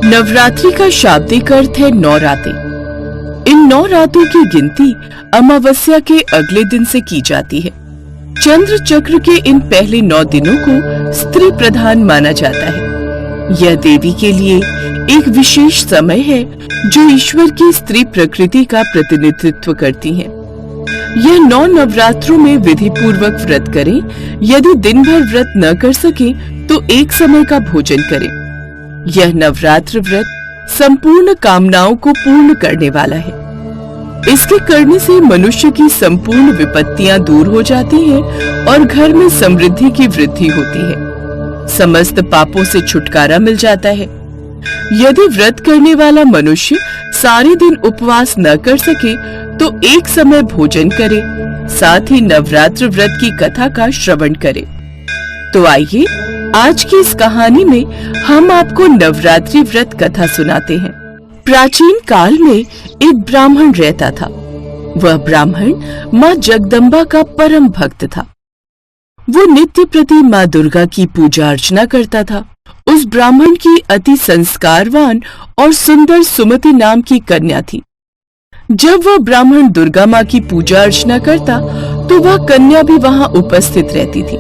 नवरात्रि का शाब्दिक अर्थ है 9 रातें। इन 9 रातों की गिनती अमावस्या के अगले दिन से की जाती है। चंद्र चक्र के इन पहले 9 दिनों को स्त्री प्रधान माना जाता है। यह देवी के लिए एक विशेष समय है जो ईश्वर की स्त्री प्रकृति का प्रतिनिधित्व करती है। यह 9 नवरात्रों में विधि पूर्वक व्रत करें। यदि दिन भर व्रत न कर सके तो एक समय का भोजन करें। यह नवरात्र व्रत संपूर्ण कामनाओं को पूर्ण करने वाला है। इसके करने से मनुष्य की संपूर्ण विपत्तियां दूर हो जाती हैं और घर में समृद्धि की वृद्धि होती है। समस्त पापों से छुटकारा मिल जाता है। यदि व्रत करने वाला मनुष्य सारे दिन उपवास न कर सके तो एक समय भोजन करे, साथ ही नवरात्र व्रत की कथा का श्रवण करे। तो आइए आज की इस कहानी में हम आपको नवरात्रि व्रत कथा सुनाते हैं। प्राचीन काल में एक ब्राह्मण रहता था। वह ब्राह्मण माँ जगदम्बा का परम भक्त था। वो नित्य प्रति माँ दुर्गा की पूजा अर्चना करता था। उस ब्राह्मण की अति संस्कारवान और सुंदर सुमति नाम की कन्या थी। जब वह ब्राह्मण दुर्गा माँ की पूजा अर्चना करता तो वह कन्या भी वहां उपस्थित रहती थी।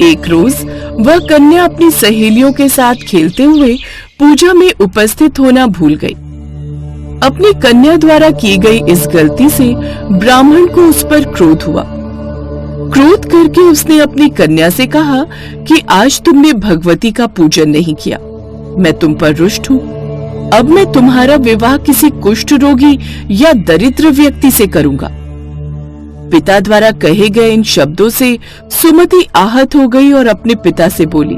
एक रोज वह कन्या अपनी सहेलियों के साथ खेलते हुए पूजा में उपस्थित होना भूल गई। अपनी कन्या द्वारा की गई इस गलती से ब्राह्मण को उस पर क्रोध हुआ। क्रोध करके उसने अपनी कन्या से कहा कि आज तुमने भगवती का पूजन नहीं किया, मैं तुम पर रुष्ट हूँ। अब मैं तुम्हारा विवाह किसी कुष्ठ रोगी या दरिद्र व्यक्ति से करूंगा। पिता द्वारा कहे गए इन शब्दों से सुमति आहत हो गई और अपने पिता से बोली,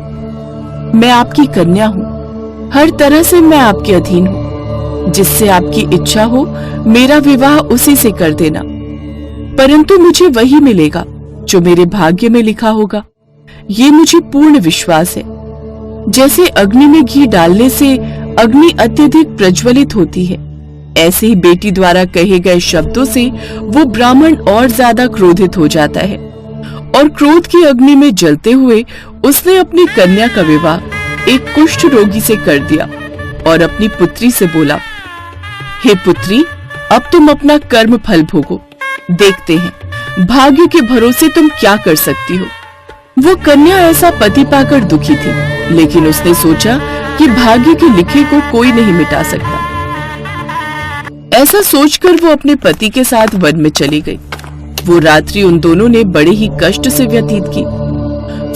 मैं आपकी कन्या हूँ, हर तरह से मैं आपके अधीन हूँ। जिससे आपकी इच्छा हो मेरा विवाह उसी से कर देना, परंतु मुझे वही मिलेगा जो मेरे भाग्य में लिखा होगा। ये मुझे पूर्ण विश्वास है। जैसे अग्नि में घी डालने से अग्नि अत्यधिक प्रज्वलित होती है, ऐसे ही बेटी द्वारा कहे गए शब्दों से वो ब्राह्मण और ज्यादा क्रोधित हो जाता है और क्रोध की अग्नि में जलते हुए उसने अपनी कन्या का विवाह एक कुष्ठ रोगी से कर दिया और अपनी पुत्री से बोला, हे पुत्री, अब तुम अपना कर्म फल भोगो, देखते हैं भाग्य के भरोसे तुम क्या कर सकती हो। वो कन्या ऐसा पति पाकर दुखी थी, लेकिन उसने सोचा कि भाग्य के लिखे को कोई नहीं मिटा सकता। ऐसा सोचकर वो अपने पति के साथ वन में चली गई। वो रात्रि उन दोनों ने बड़े ही कष्ट से व्यतीत की।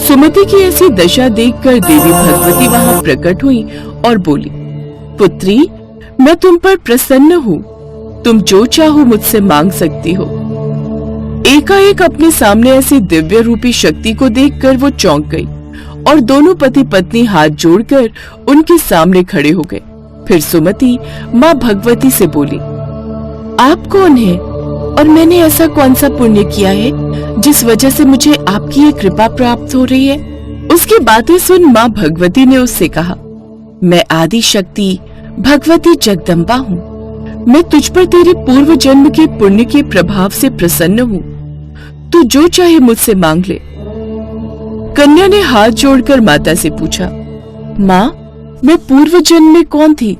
सुमति की ऐसी दशा देखकर देवी भगवती वहां प्रकट हुई और बोली, पुत्री, मैं तुम पर प्रसन्न हूँ, तुम जो चाहो मुझसे मांग सकती हो। एकाएक अपने सामने ऐसी दिव्य रूपी शक्ति को देखकर वो चौंक गई और दोनों पति पत्नी हाथ जोड़कर उनके सामने खड़े हो गए। फिर सुमति माँ भगवती से बोली, आप कौन हैं और मैंने ऐसा कौन सा पुण्य किया है जिस वजह से मुझे आपकी ये कृपा प्राप्त हो रही है। उसकी बातें सुन माँ भगवती ने उससे कहा, मैं आदि शक्ति भगवती जगदम्बा हूँ। मैं तुझ पर तेरे पूर्व जन्म के पुण्य के प्रभाव से प्रसन्न हूँ। तू जो चाहे मुझसे मांग ले। कन्या ने हाथ जोड़कर माता से पूछा, माँ, मैं पूर्व जन्म में कौन थी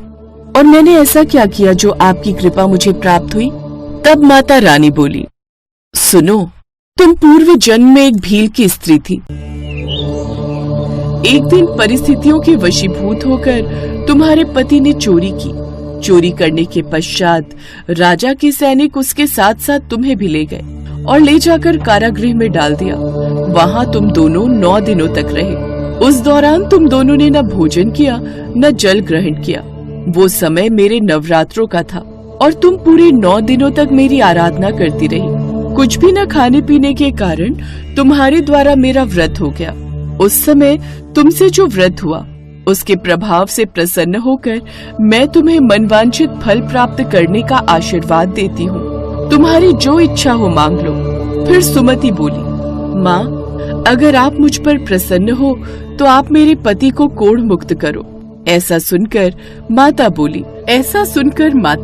और मैंने ऐसा क्या किया जो आपकी कृपा मुझे प्राप्त हुई। तब माता रानी बोली, सुनो, तुम पूर्व जन्म में एक भील की स्त्री थी। एक दिन परिस्थितियों के वशीभूत होकर तुम्हारे पति ने चोरी की। चोरी करने के पश्चात राजा के सैनिक उसके साथ साथ तुम्हें भी ले गए और ले जाकर कारागृह में डाल दिया। वहां तुम दोनों 9 दिनों तक रहे। उस दौरान तुम दोनों ने न भोजन किया न जल ग्रहण किया। वो समय मेरे नवरात्रों का था और तुम पूरे 9 दिनों तक मेरी आराधना करती रही। कुछ भी न खाने पीने के कारण तुम्हारे द्वारा मेरा व्रत हो गया। उस समय तुमसे जो व्रत हुआ उसके प्रभाव से प्रसन्न होकर मैं तुम्हें मनवांछित फल प्राप्त करने का आशीर्वाद देती हूँ। तुम्हारी जो इच्छा हो मांग लो। फिर सुमति बोली, माँ, अगर आप मुझ पर प्रसन्न हो तो आप मेरे पति को कोढ़ मुक्त करो। ऐसा सुनकर माता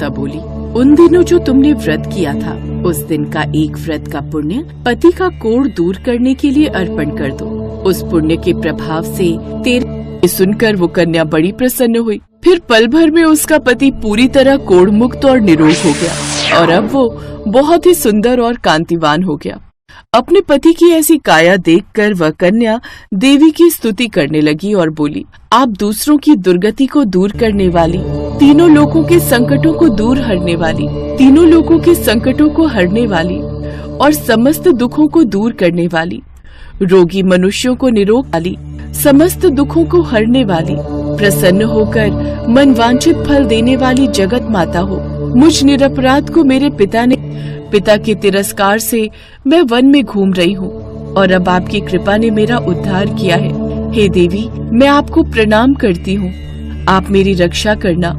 बोली, उन दिनों जो तुमने व्रत किया था उस दिन का एक व्रत का पुण्य पति का कोढ़ दूर करने के लिए अर्पण कर दो। उस पुण्य के प्रभाव से तेरे सुनकर वो कन्या बड़ी प्रसन्न हुई। फिर फिर पल भर में उसका पति पूरी तरह कोढ़मुक्त और निरोग हो गया और अब वो बहुत ही सुंदर और कांतिवान हो गया। अपने पति की ऐसी काया देखकर वह कन्या देवी की स्तुति करने लगी और बोली, आप दूसरों की दुर्गति को दूर करने वाली, तीनों लोगों के संकटों को दूर हरने वाली, तीनों लोगों के संकटों को हरने वाली और समस्त दुखों को दूर करने वाली, रोगी मनुष्यों को निरोग वाली, समस्त दुखों को हरने वाली, प्रसन्न होकर मनवांछित फल देने वाली जगत माता हो। मुझ निरपराध को मेरे पिता के तिरस्कार से मैं वन में घूम रही हूँ और अब आपकी कृपा ने मेरा उद्धार किया है। हे देवी, मैं आपको प्रणाम करती हूँ, आप मेरी रक्षा करना।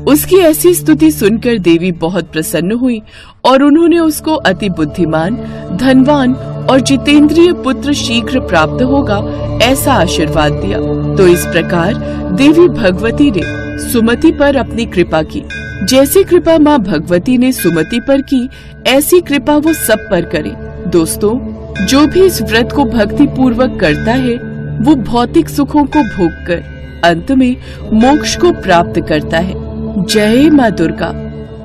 उसकी ऐसी स्तुति सुनकर देवी बहुत प्रसन्न हुई और उन्होंने उसको अति बुद्धिमान, धनवान और जितेंद्रिय पुत्र शीघ्र प्राप्त होगा ऐसा आशीर्वाद दिया। तो इस प्रकार देवी भगवती ने सुमति पर अपनी कृपा की। जैसी कृपा माँ भगवती ने सुमति पर की, ऐसी कृपा वो सब पर करे। दोस्तों, जो भी इस व्रत को भक्ति पूर्वक करता है वो भौतिक सुखों को भोगकर अंत में मोक्ष को प्राप्त करता है। जय माँ दुर्गा।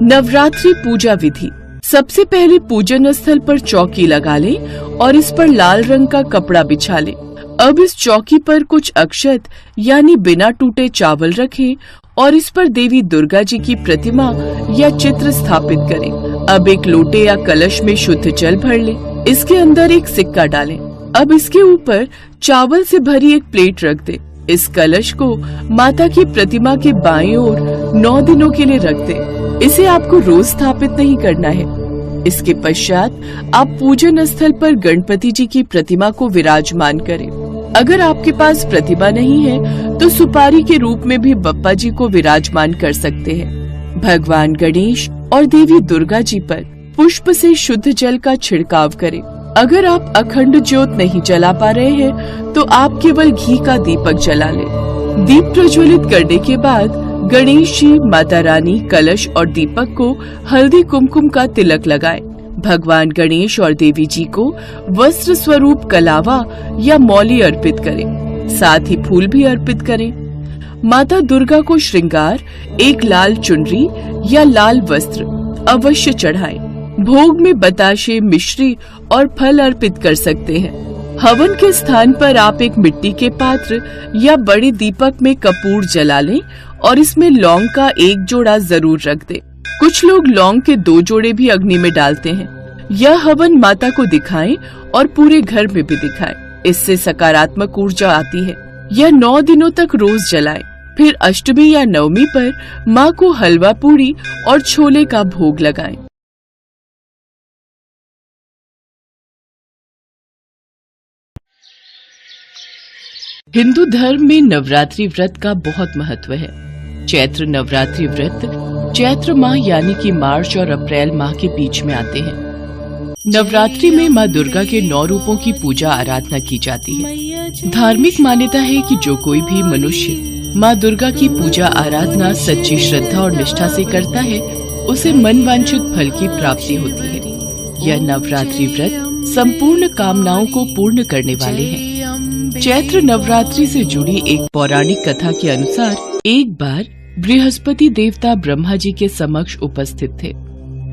नवरात्रि पूजा विधि। सबसे पहले पूजन स्थल पर चौकी लगा ले और इस पर लाल रंग का कपड़ा बिछा ले। अब इस चौकी पर कुछ अक्षत यानी बिना टूटे चावल रखें और इस पर देवी दुर्गा जी की प्रतिमा या चित्र स्थापित करें। अब एक लोटे या कलश में शुद्ध जल भर ले, इसके अंदर एक सिक्का डालें। अब इसके ऊपर चावल से भरी एक प्लेट रख दे। इस कलश को माता की प्रतिमा के बाएं ओर 9 दिनों के लिए रख दे। इसे आपको रोज स्थापित नहीं करना है। इसके पश्चात आप पूजन स्थल पर गणपति जी की प्रतिमा को विराजमान करें। अगर आपके पास प्रतिमा नहीं है तो सुपारी के रूप में भी बप्पा जी को विराजमान कर सकते हैं। भगवान गणेश और देवी दुर्गा जी पर पुष्प से शुद्ध जल का छिड़काव करें। अगर आप अखंड ज्योत नहीं जला पा रहे हैं तो आप केवल घी का दीपक जला लें। दीप प्रज्वलित करने के बाद गणेश जी, माता रानी, कलश और दीपक को हल्दी कुमकुम का तिलक लगाएं। भगवान गणेश और देवी जी को वस्त्र स्वरूप कलावा या मौली अर्पित करें, साथ ही फूल भी अर्पित करें। माता दुर्गा को श्रृंगार एक लाल चुनरी या लाल वस्त्र अवश्य चढ़ाएं। भोग में बताशे, मिश्री और फल अर्पित कर सकते हैं। हवन के स्थान पर आप एक मिट्टी के पात्र या बड़े दीपक में कपूर जला लें और इसमें लौंग का एक जोड़ा जरूर रख दें। कुछ लोग लौंग के 2 जोड़े भी अग्नि में डालते हैं। यह हवन माता को दिखाएं और पूरे घर में भी दिखाएं। इससे सकारात्मक ऊर्जा आती है। यह 9 दिनों तक रोज जलाएं। फिर अष्टमी या नवमी पर माँ को हलवा पूरी और छोले का भोग लगाएं। हिंदू धर्म में नवरात्रि व्रत का बहुत महत्व है। चैत्र नवरात्रि व्रत चैत्र माह यानी कि मार्च और अप्रैल माह के बीच में आते हैं। नवरात्रि में माँ दुर्गा के 9 रूपों की पूजा आराधना की जाती है। धार्मिक मान्यता है कि जो कोई भी मनुष्य माँ दुर्गा की पूजा आराधना सच्ची श्रद्धा और निष्ठा से करता है, उसे मन वांछित फल की प्राप्ति होती है। यह नवरात्रि व्रत संपूर्ण कामनाओं को पूर्ण करने वाले हैं। चैत्र नवरात्रि से जुड़ी एक पौराणिक कथा के अनुसार एक बार बृहस्पति देवता ब्रह्मा जी के समक्ष उपस्थित थे।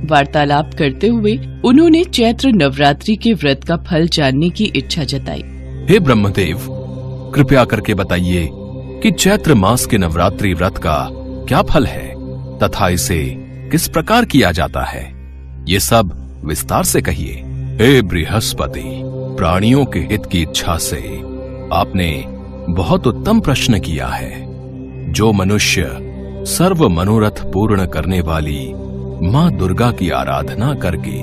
वार्तालाप करते हुए उन्होंने चैत्र नवरात्रि के व्रत का फल जानने की इच्छा जताई। हे ब्रह्मदेव, कृपया करके बताइए कि चैत्र मास के नवरात्रि व्रत का क्या फल है तथा इसे किस प्रकार किया जाता है, ये सब विस्तार से कहिए। हे बृहस्पति, प्राणियों के हित की इच्छा से आपने बहुत उत्तम प्रश्न किया है। जो मनुष्य सर्व मनोरथ पूर्ण करने वाली माँ दुर्गा की आराधना करके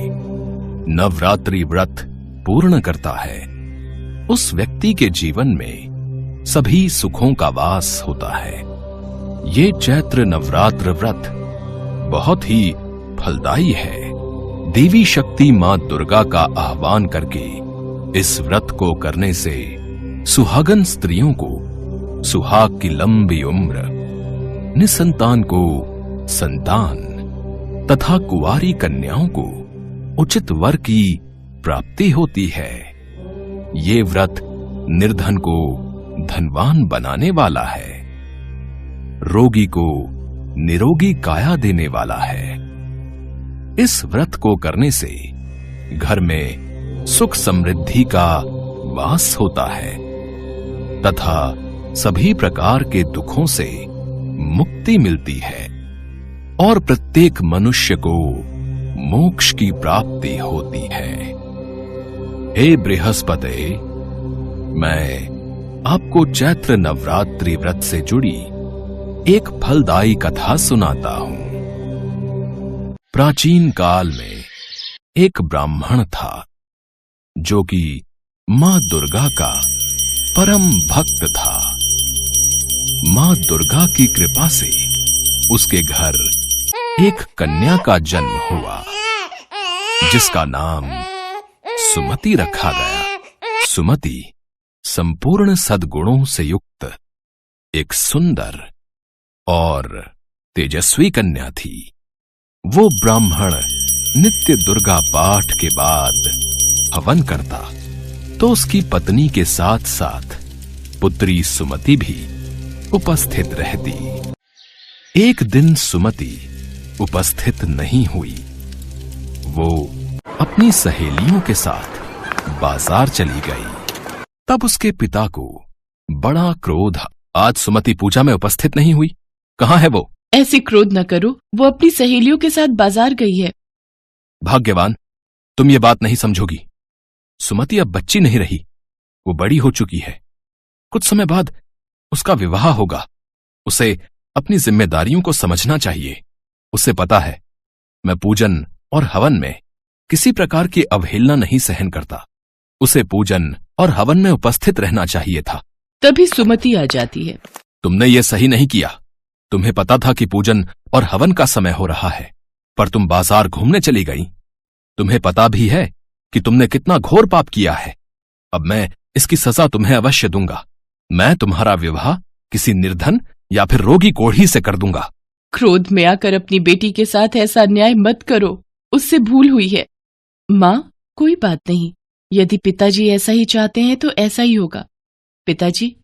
नवरात्रि व्रत पूर्ण करता है, उस व्यक्ति के जीवन में सभी सुखों का वास होता है। ये चैत्र नवरात्र व्रत बहुत ही फलदायी है। देवी शक्ति माँ दुर्गा का आह्वान करके इस व्रत को करने से सुहागन स्त्रियों को सुहाग की लंबी उम्र, निसंतान को संतान तथा कुंवारी कन्याओं को उचित वर की प्राप्ति होती है। ये व्रत निर्धन को धनवान बनाने वाला है। रोगी को निरोगी काया देने वाला है। इस व्रत को करने से घर में सुख समृद्धि का वास होता है तथा सभी प्रकार के दुखों से मुक्ति मिलती है और प्रत्येक मनुष्य को मोक्ष की प्राप्ति होती है। हे बृहस्पति, मैं आपको चैत्र नवरात्रि व्रत से जुड़ी एक फलदायी कथा सुनाता हूं। प्राचीन काल में एक ब्राह्मण था जो कि मां दुर्गा का परम भक्त था। मां दुर्गा की कृपा से उसके घर एक कन्या का जन्म हुआ जिसका नाम सुमति रखा गया। सुमति संपूर्ण सद्गुणों से युक्त एक सुंदर और तेजस्वी कन्या थी। वो ब्राह्मण नित्य दुर्गा पाठ के बाद हवन करता तो उसकी पत्नी के साथ साथ पुत्री सुमति भी उपस्थित रहती। एक दिन सुमति उपस्थित नहीं हुई। वो अपनी सहेलियों के साथ बाजार चली गई। तब उसके पिता को बड़ा क्रोध। आज सुमति पूजा में उपस्थित नहीं हुई, कहाँ है वो? ऐसे क्रोध न करो, वो अपनी सहेलियों के साथ बाजार गई है। भाग्यवान, तुम ये बात नहीं समझोगी। सुमति अब बच्ची नहीं रही, वो बड़ी हो चुकी है। कुछ समय बाद उसका विवाह होगा। उसे अपनी जिम्मेदारियों को समझना चाहिए। उसे पता है मैं पूजन और हवन में किसी प्रकार की अवहेलना नहीं सहन करता। उसे पूजन और हवन में उपस्थित रहना चाहिए था। तभी सुमति आ जाती है। तुमने ये सही नहीं किया। तुम्हें पता था कि पूजन और हवन का समय हो रहा है, पर तुम बाजार घूमने चली गई। तुम्हें पता भी है कि तुमने कितना घोर पाप किया है। अब मैं इसकी सजा तुम्हें अवश्य दूंगा। मैं तुम्हारा विवाह किसी निर्धन या फिर रोगी कोढ़ी से कर दूंगा। क्रोध में आकर अपनी बेटी के साथ ऐसा अन्याय मत करो, उससे भूल हुई है। माँ, कोई बात नहीं, यदि पिताजी ऐसा ही चाहते हैं तो ऐसा ही होगा। पिताजी,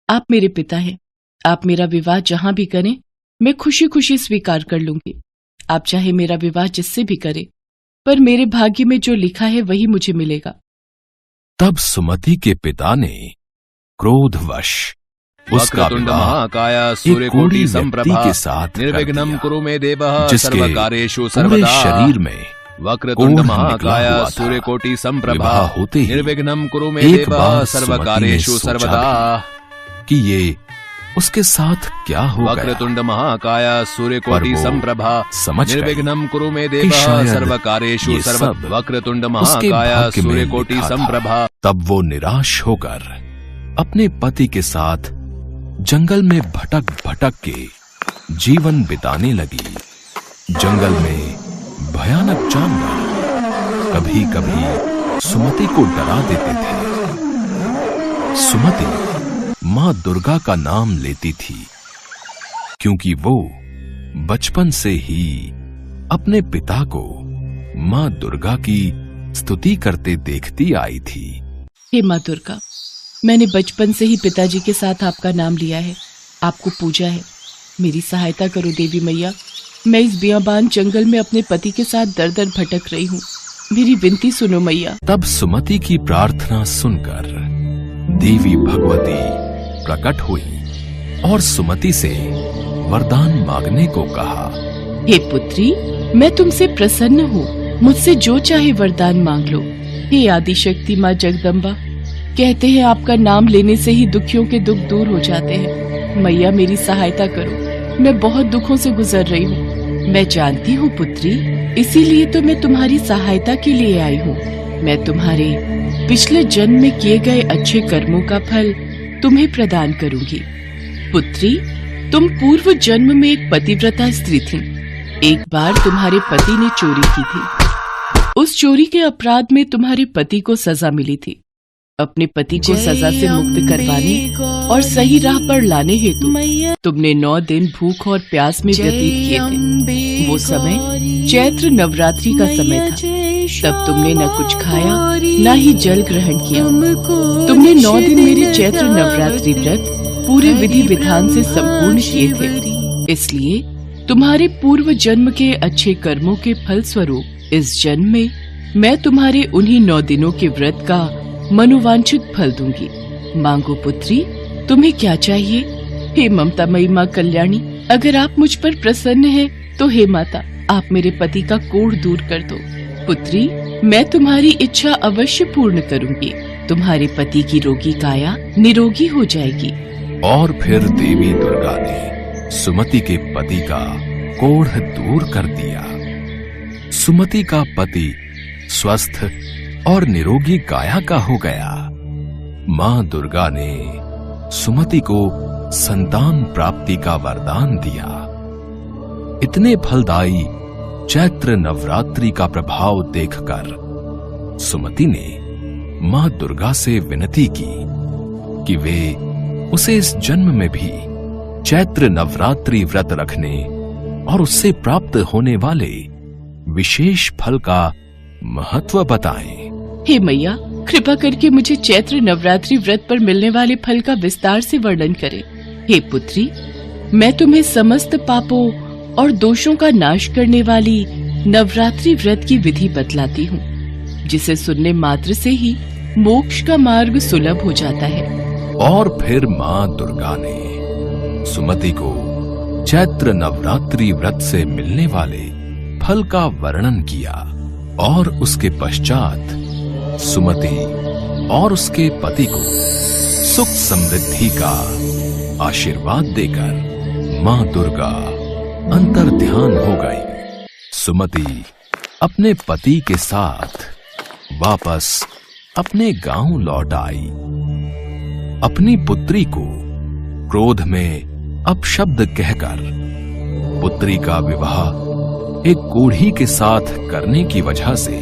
आप मेरे पिता हैं। आप मेरा विवाह जहां भी करें, मैं खुशी खुशी स्वीकार कर लूंगी। आप चाहे मेरा विवाह जिससे भी करें, पर मेरे भाग्य में जो लिखा है वही मुझे मिलेगा। तब सुमति के पिता ने क्रोधवश उसका विवाह एक कोढ़ी व्यक्ति के साथ निर्विघ्नं कुरु मे देवः जिसके सर्वकार्येषु पूरे सर्वदा शरीर में वक्रतुंड कोढ़ महाकाय निकला हुआ था। सूर्यकोटि संप्रभा विवाह होते ही निर्विघ्नं कुरु मे एक देवः बार सर्वकार्येषु सुमति ने सर्वदा सोचा कि ये उसके साथ क्या हो गया। वक्रतुंड महाकाय पर सूर्यकोटि वो संप्रभा समझ गई निर्विघ्नं कुरु मे कि देवः शायद सर्वकार्येषु ये सर्वदा सब वक्रतुंड उसके महाकाय भाग्य में सूर्यकोटि लिखा था। संप्रभा। तब वो निराश होकर अपने पति के साथ जंगल में भटक भटक के जीवन बिताने लगी। जंगल में भयानक जानवर कभी कभी सुमति को डरा देते थे। सुमति मां दुर्गा का नाम लेती थी क्योंकि वो बचपन से ही अपने पिता को मां दुर्गा की स्तुति करते देखती आई थी। हे माँ दुर्गा, मैंने बचपन से ही पिताजी के साथ आपका नाम लिया है, आपको पूजा है। मेरी सहायता करो देवी मैया। मैं इस बियाबान जंगल में अपने पति के साथ दर दर भटक रही हूँ। मेरी विनती सुनो मैया। तब सुमति की प्रार्थना सुनकर देवी भगवती प्रकट हुई और सुमति से वरदान मांगने को कहा। हे पुत्री, मैं तुमसे प्रसन्न हूँ। मुझसे जो चाहे वरदान मांग लो। हे आदिशक्ति माँ जगदम्बा, कहते हैं आपका नाम लेने से ही दुखियों के दुख दूर हो जाते हैं। मैया मेरी सहायता करो, मैं बहुत दुखों से गुजर रही हूँ। मैं जानती हूँ पुत्री, इसीलिए तो मैं तुम्हारी सहायता के लिए आई हूँ। मैं तुम्हारे पिछले जन्म में किए गए अच्छे कर्मों का फल तुम्हें प्रदान करूंगी। पुत्री, तुम पूर्व जन्म में एक पतिव्रता स्त्री थी। एक बार तुम्हारे पति ने चोरी की थी। उस चोरी के अपराध में तुम्हारे पति को सजा मिली थी। अपने पति को सजा से मुक्त करवाने और सही राह पर लाने हेतु तुमने 9 दिन भूख और प्यास में व्यतीत किए थे। वो समय चैत्र नवरात्रि का समय था। तब तुमने न कुछ खाया न ही जल ग्रहण किया। तुमने 9 दिन मेरे चैत्र नवरात्रि व्रत पूरे विधि विधान से संपूर्ण किए थे। इसलिए तुम्हारे पूर्व जन्म के अच्छे कर्मों के फल स्वरूप इस जन्म में मैं तुम्हारे उन्हीं 9 दिनों के व्रत का मनोवांछित फल दूंगी। मांगो पुत्री, तुम्हें क्या चाहिए? हे ममतामयी माँ कल्याणी, अगर आप मुझ पर प्रसन्न हैं, तो हे माता, आप मेरे पति का कोढ़ दूर कर दो। पुत्री, मैं तुम्हारी इच्छा अवश्य पूर्ण करूंगी। तुम्हारे पति की रोगी काया निरोगी हो जाएगी। और फिर देवी दुर्गा ने सुमति के पति का कोढ़ दूर कर दिया। सुमति का पति स्वस्थ और निरोगी काया का हो गया। मां दुर्गा ने सुमति को संतान प्राप्ति का वरदान दिया। इतने फलदायी चैत्र नवरात्रि का प्रभाव देखकर सुमति ने मां दुर्गा से विनती की कि वे उसे इस जन्म में भी चैत्र नवरात्रि व्रत रखने और उससे प्राप्त होने वाले विशेष फल का महत्व बताएं। हे मैया, कृपा करके मुझे चैत्र नवरात्रि व्रत पर मिलने वाले फल का विस्तार से वर्णन करें। हे पुत्री, मैं तुम्हें समस्त पापों और दोषों का नाश करने वाली नवरात्रि व्रत की विधि बतलाती हूँ, जिसे सुनने मात्र से ही मोक्ष का मार्ग सुलभ हो जाता है। और फिर मां दुर्गा ने सुमति को चैत्र नवरात्रि व्रत से मिलने वाले फल का वर्णन किया और उसके पश्चात सुमति और उसके पति को सुख समृद्धि का आशीर्वाद देकर मां दुर्गा अंतर ध्यान हो गई। सुमति अपने पति के साथ वापस अपने गांव लौट आई। अपनी पुत्री को क्रोध में अपशब्द कहकर पुत्री का विवाह एक कोढ़ी के साथ करने की वजह से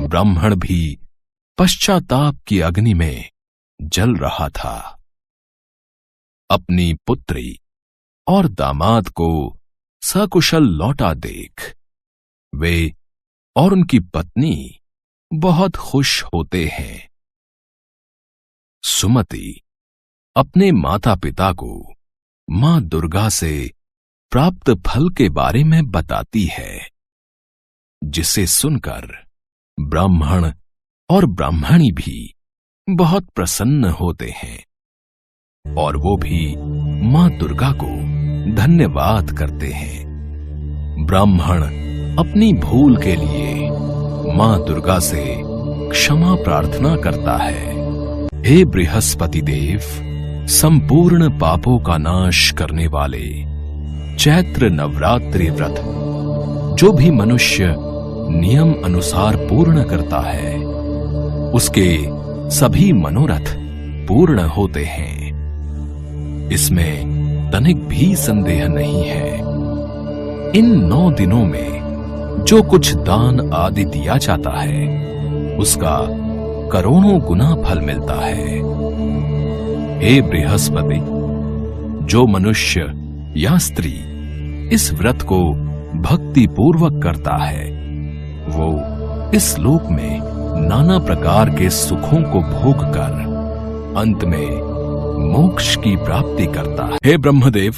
ब्राह्मण भी पश्चाताप की अग्नि में जल रहा था। अपनी पुत्री और दामाद को सकुशल लौटा देख वे और उनकी पत्नी बहुत खुश होते हैं। सुमति अपने माता पिता को मां दुर्गा से प्राप्त फल के बारे में बताती है, जिसे सुनकर ब्राह्मण और ब्राह्मणी भी बहुत प्रसन्न होते हैं और वो भी मां दुर्गा को धन्यवाद करते हैं। ब्राह्मण अपनी भूल के लिए मां दुर्गा से क्षमा प्रार्थना करता है। हे बृहस्पति देव, संपूर्ण पापों का नाश करने वाले चैत्र नवरात्रि व्रत जो भी मनुष्य नियम अनुसार पूर्ण करता है, उसके सभी मनोरथ पूर्ण होते हैं। इसमें तनिक भी संदेह नहीं है। इन 9 दिनों में जो कुछ दान आदि दिया जाता है, उसका करोड़ों गुना फल मिलता है। हे बृहस्पति, जो मनुष्य या स्त्री इस व्रत को भक्ति पूर्वक करता है, वो इस लोक में नाना प्रकार के सुखों को भोग कर अंत में मोक्ष की प्राप्ति करता है। हे ब्रह्मदेव,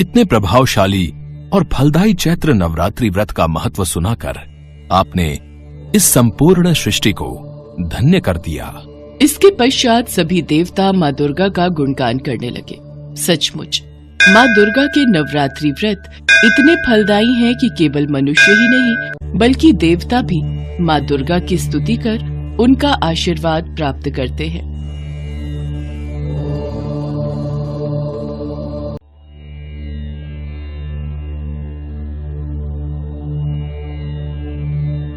इतने प्रभावशाली और फलदायी चैत्र नवरात्रि व्रत का महत्व सुनाकर आपने इस संपूर्ण सृष्टि को धन्य कर दिया। इसके पश्चात सभी देवता माँ दुर्गा का गुणगान करने लगे। सचमुच माँ दुर्गा के नवरात्रि व्रत इतने फलदायी हैं कि केवल मनुष्य ही नहीं बल्कि देवता भी माँ दुर्गा की स्तुति कर उनका आशीर्वाद प्राप्त करते हैं।